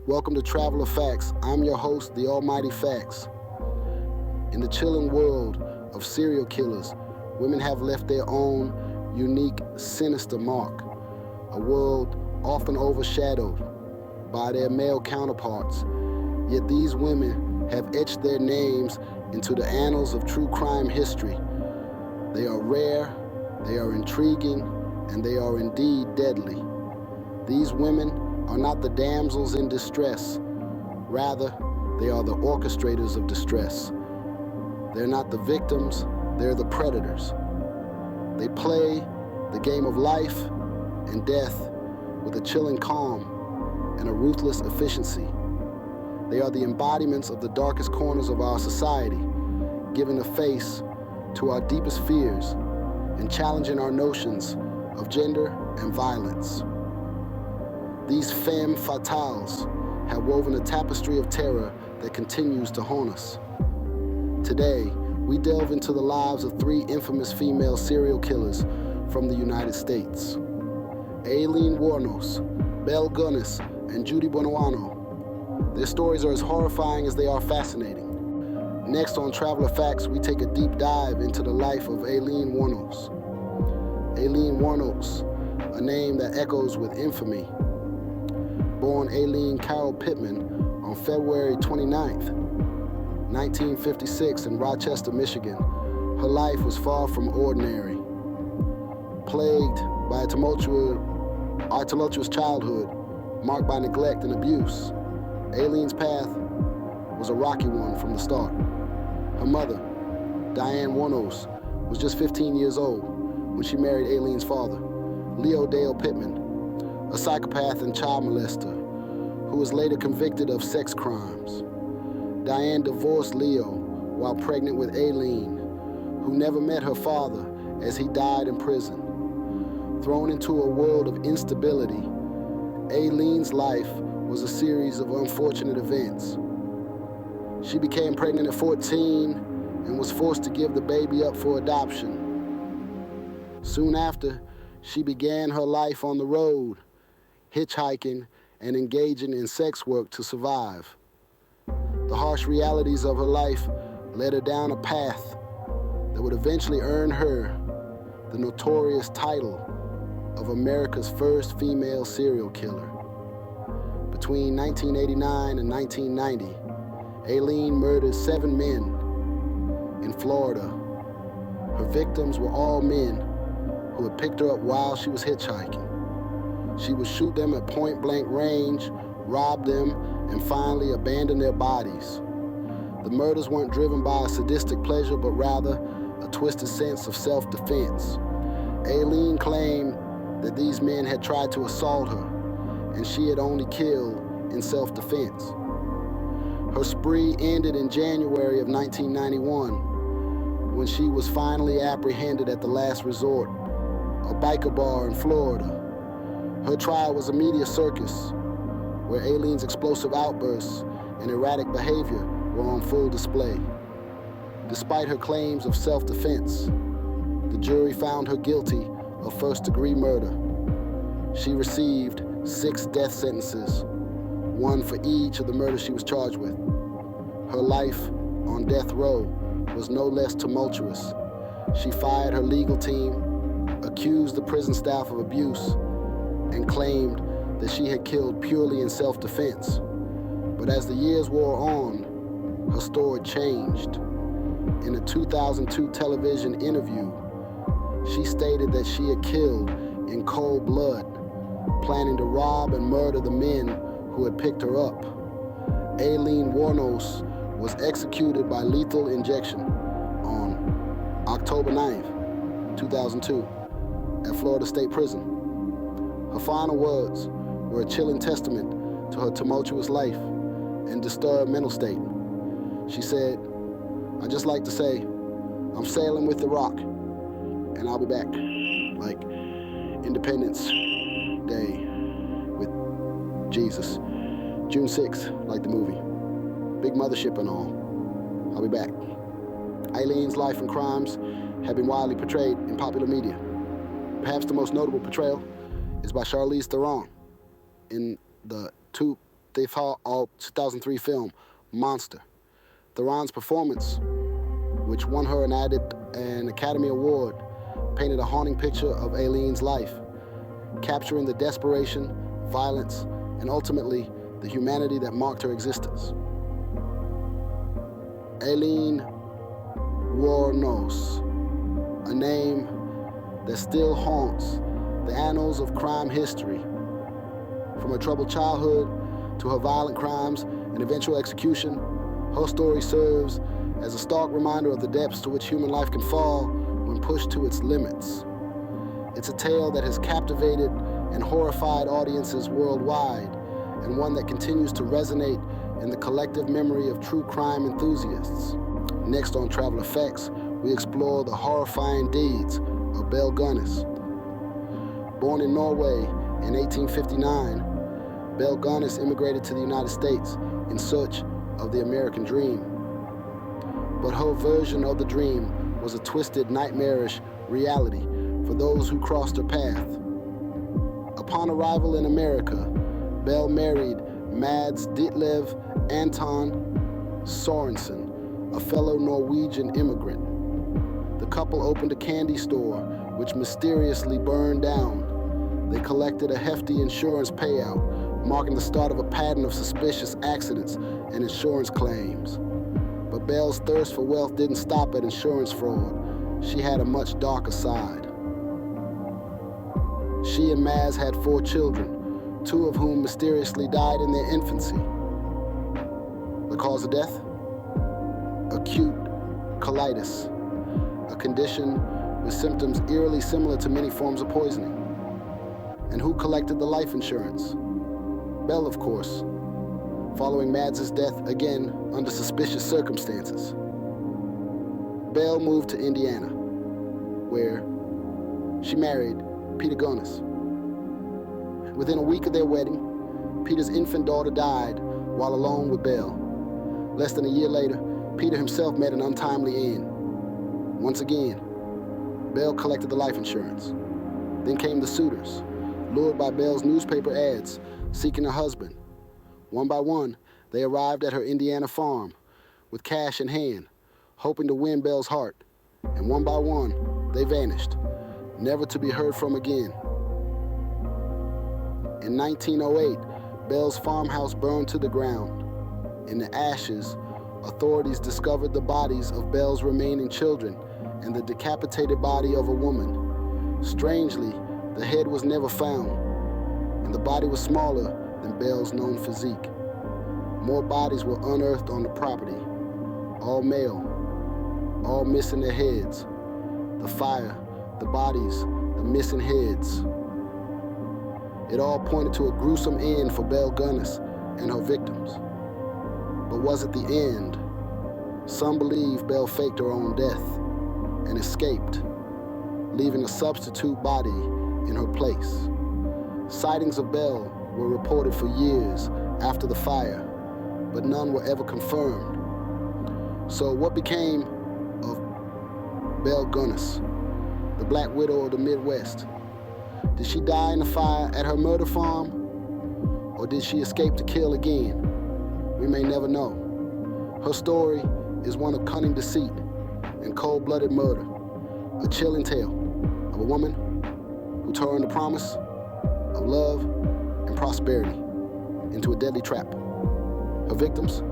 Welcome to Traveler Facts. I'm your host, the Almighty Facts. In the chilling world of serial killers, women have left their own unique, sinister mark. A world often overshadowed by their male counterparts. Yet these women have etched their names into the annals of true crime history. They are rare, they are intriguing, and they are indeed deadly. These women are not the damsels in distress. Rather, they are the orchestrators of distress. They're not the victims, they're the predators. They play the game of life and death with a chilling calm and a ruthless efficiency. They are the embodiments of the darkest corners of our society, giving a face to our deepest fears and challenging our notions of gender and violence. These femme fatales have woven a tapestry of terror that continues to haunt us. Today, we delve into the lives of three infamous female serial killers from the United States. Aileen Wuornos, Belle Gunness, and Judy Buonoano. Their stories are as horrifying as they are fascinating. Next on Traveler Facts, we take a deep dive into the life of Aileen Wuornos. Aileen Wuornos, a name that echoes with infamy. Born Aileen Carol Pittman on February 29th, 1956 in Rochester, Michigan, her life was far from ordinary. Plagued by a tumultuous childhood marked by neglect and abuse, Aileen's path was a rocky one from the start. Her mother, Diane Wuornos, was just 15 years old when she married Aileen's father, Leo Dale Pittman, a psychopath and child molester who was later convicted of sex crimes. Diane divorced Leo while pregnant with Aileen, who never met her father as he died in prison. Thrown into a world of instability, Aileen's life was a series of unfortunate events. She became pregnant at 14 and was forced to give the baby up for adoption. Soon after, she began her life on the road, hitchhiking and engaging in sex work to survive. The harsh realities of her life led her down a path that would eventually earn her the notorious title of America's first female serial killer. Between 1989 and 1990, Aileen murdered 7 men in Florida. Her victims were all men who had picked her up while she was hitchhiking. She would shoot them at point-blank range, rob them, and finally abandon their bodies. The murders weren't driven by a sadistic pleasure, but rather a twisted sense of self-defense. Aileen claimed that these men had tried to assault her, and she had only killed in self-defense. Her spree ended in January of 1991, when she was finally apprehended at the last resort, a biker bar in Florida. Her trial was a media circus, where Aileen's explosive outbursts and erratic behavior were on full display. Despite her claims of self-defense, the jury found her guilty of first-degree murder. She received 6 death sentences, one for each of the murders she was charged with. Her life on death row was no less tumultuous. She fired her legal team, accused the prison staff of abuse, and claimed that she had killed purely in self-defense. But as the years wore on, her story changed. In a 2002 television interview, she stated that she had killed in cold blood, planning to rob and murder the men who had picked her up. Aileen Wuornos was executed by lethal injection on October 9th, 2002, at Florida State Prison. Her final words were a chilling testament to her tumultuous life and disturbed mental state. She said, "I just like to say, I'm sailing with the rock, and I'll be back." Like Independence Day with Jesus. June 6th, like the movie. Big mothership and all. I'll be back. Aileen's life and crimes have been widely portrayed in popular media. Perhaps the most notable portrayal is by Charlize Theron in the They've all 2003 film, Monster. Theron's performance, which won her an Academy Award, painted a haunting picture of Aileen's life, capturing the desperation, violence, and ultimately the humanity that marked her existence. Aileen Wuornos, a name that still haunts the annals of crime history. From her troubled childhood to her violent crimes and eventual execution, her story serves as a stark reminder of the depths to which human life can fall when pushed to its limits. It's a tale that has captivated and horrified audiences worldwide, and one that continues to resonate in the collective memory of true crime enthusiasts. Next on Travel Effects, we explore the horrifying deeds of Belle Gunness. Born in Norway in 1859, Belle Gunness immigrated to the United States in search of the American dream. But her version of the dream was a twisted, nightmarish reality for those who crossed her path. Upon arrival in America, Belle married Mads Ditlev Anton Sorensen, a fellow Norwegian immigrant. The couple opened a candy store, which mysteriously burned down. They collected a hefty insurance payout, marking the start of a pattern of suspicious accidents and insurance claims. But Belle's thirst for wealth didn't stop at insurance fraud. She had a much darker side. She and Mads had 4 children, 2 of whom mysteriously died in their infancy. The cause of death? Acute colitis, a condition with symptoms eerily similar to many forms of poisoning. And who collected the life insurance? Belle, of course, following Mads' death again under suspicious circumstances. Belle moved to Indiana, where she married Peter Gunness. Within a week of their wedding, Peter's infant daughter died while alone with Belle. Less than a year later, Peter himself met an untimely end. Once again, Belle collected the life insurance. Then came the suitors, lured by Belle's newspaper ads, seeking a husband. One by one, they arrived at her Indiana farm with cash in hand, hoping to win Belle's heart. And one by one, they vanished, never to be heard from again. In 1908, Belle's farmhouse burned to the ground. In the ashes, authorities discovered the bodies of Belle's remaining children and the decapitated body of a woman. Strangely, the head was never found, and the body was smaller than Belle's known physique. More bodies were unearthed on the property, all male, all missing their heads. The fire, the bodies, the missing heads. It all pointed to a gruesome end for Belle Gunness and her victims. But was it the end? Some believe Belle faked her own death and escaped, leaving a substitute body in her place. Sightings of Belle were reported for years after the fire, but none were ever confirmed. So what became of Belle Gunness, the Black Widow of the Midwest? Did she die in the fire at her murder farm? Or did she escape to kill again? We may never know. Her story is one of cunning deceit and cold-blooded murder, a chilling tale of a woman who turned the promise of love and prosperity into a deadly trap. Her victims,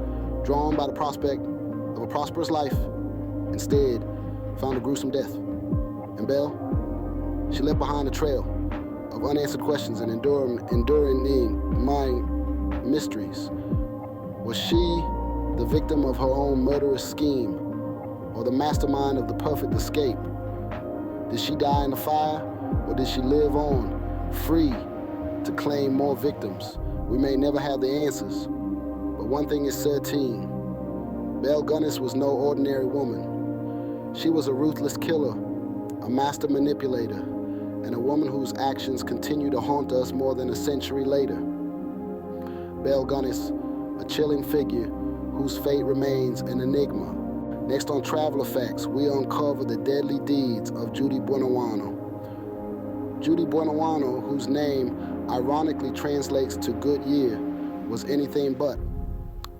drawn by the prospect of a prosperous life, instead found a gruesome death. And Belle, she left behind a trail of unanswered questions and enduring mind mysteries. Was she the victim of her own murderous scheme, or the mastermind of the perfect escape? Did she die in the fire, or did she live on, free to claim more victims? We may never have the answers, but one thing is certain. Belle Gunness was no ordinary woman. She was a ruthless killer, a master manipulator, and a woman whose actions continue to haunt us more than a century later. Belle Gunness, a chilling figure whose fate remains an enigma. Next on Travel Effects, we uncover the deadly deeds of Judy Buenoano. Judy Buenoano, whose name ironically translates to Good Year, was anything but.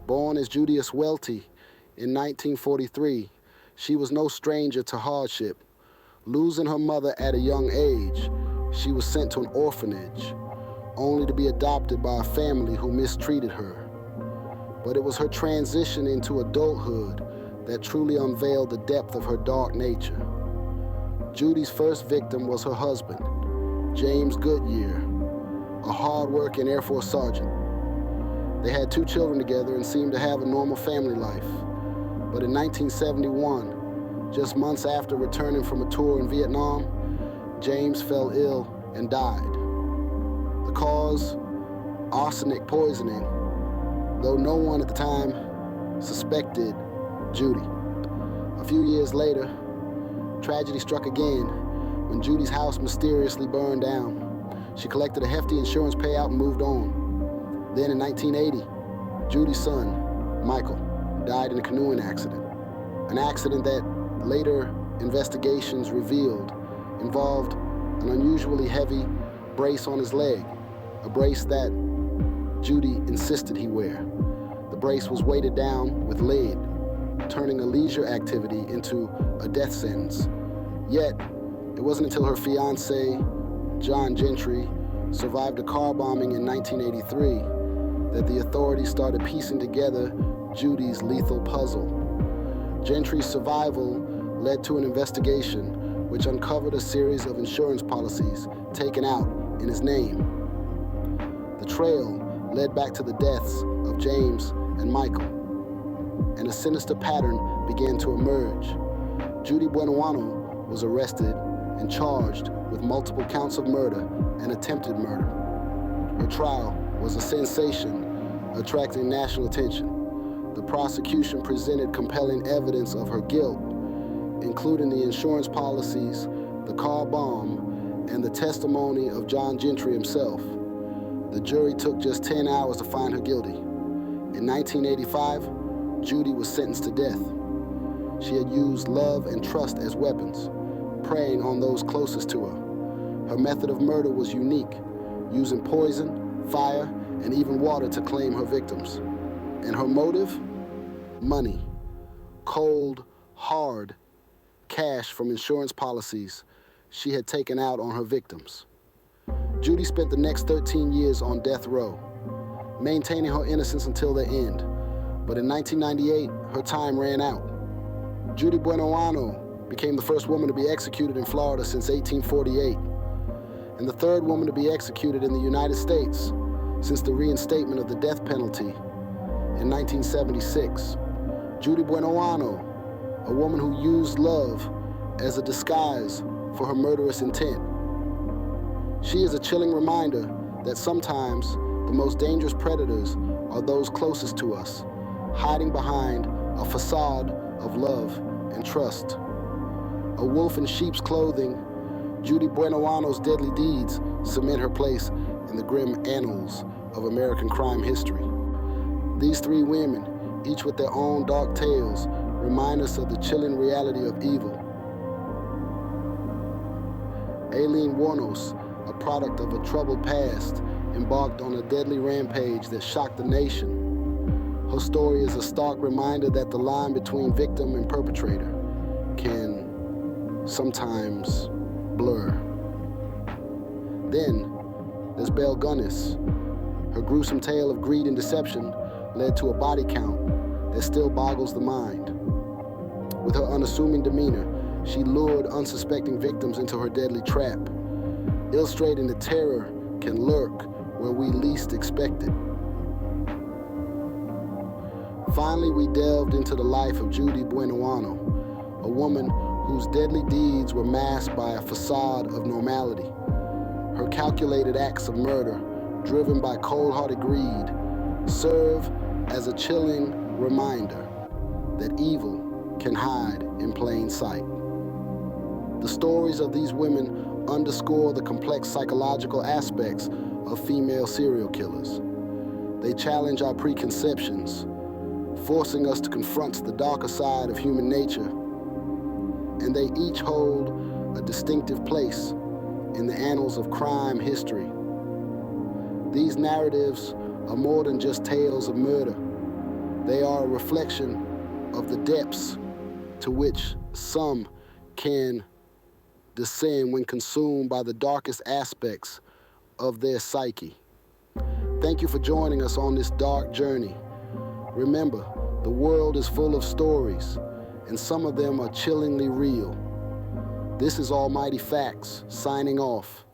Born as Judius Welty in 1943, she was no stranger to hardship. Losing her mother at a young age, she was sent to an orphanage, only to be adopted by a family who mistreated her. But it was her transition into adulthood that truly unveiled the depth of her dark nature. Judy's first victim was her husband, James Goodyear, a hard-working Air Force sergeant. They had 2 children together and seemed to have a normal family life. But in 1971, just months after returning from a tour in Vietnam, James fell ill and died. The cause, arsenic poisoning, though no one at the time suspected Judy. A few years later, tragedy struck again when Judy's house mysteriously burned down. She collected a hefty insurance payout and moved on. Then in 1980, Judy's son, Michael, died in a canoeing accident. An accident that later investigations revealed involved an unusually heavy brace on his leg, a brace that Judy insisted he wear. The brace was weighted down with lead, turning a leisure activity into a death sentence. Yet, it wasn't until her fiancé, John Gentry, survived a car bombing in 1983 that the authorities started piecing together Judy's lethal puzzle. Gentry's survival led to an investigation which uncovered a series of insurance policies taken out in his name. The trail led back to the deaths of James and Michael, and a sinister pattern began to emerge. Judy Buenoano was arrested and charged with multiple counts of murder and attempted murder. Her trial was a sensation, attracting national attention. The prosecution presented compelling evidence of her guilt, including the insurance policies, the car bomb, and the testimony of John Gentry himself. The jury took just 10 hours to find her guilty. In 1985, Judy was sentenced to death. She had used love and trust as weapons, preying on those closest to her. Her method of murder was unique, using poison, fire, and even water to claim her victims. And her motive? Money. Cold, hard cash from insurance policies she had taken out on her victims. Judy spent the next 13 years on death row, maintaining her innocence until the end. But in 1998, her time ran out. Judy Buenoano became the first woman to be executed in Florida since 1848, and the third woman to be executed in the United States since the reinstatement of the death penalty in 1976. Judy Buenoano, a woman who used love as a disguise for her murderous intent. She is a chilling reminder that sometimes the most dangerous predators are those closest to us, hiding behind a facade of love and trust. A wolf in sheep's clothing, Judy Buenoano's deadly deeds cement her place in the grim annals of American crime history. These 3 women, each with their own dark tales, remind us of the chilling reality of evil. Aileen Wuornos, a product of a troubled past, embarked on a deadly rampage that shocked the nation. Her story is a stark reminder that the line between victim and perpetrator can sometimes blur. Then there's Belle Gunness. Her gruesome tale of greed and deception led to a body count that still boggles the mind. With her unassuming demeanor, she lured unsuspecting victims into her deadly trap, illustrating that terror can lurk where we least expect it. Finally, we delved into the life of Judy Buenoano, a woman whose deadly deeds were masked by a facade of normality. Her calculated acts of murder, driven by cold-hearted greed, serve as a chilling reminder that evil can hide in plain sight. The stories of these women underscore the complex psychological aspects of female serial killers. They challenge our preconceptions, forcing us to confront the darker side of human nature. And they each hold a distinctive place in the annals of crime history. These narratives are more than just tales of murder. They are a reflection of the depths to which some can descend when consumed by the darkest aspects of their psyche. Thank you for joining us on this dark journey. Remember, the world is full of stories, and some of them are chillingly real. This is Almighty Facts, signing off.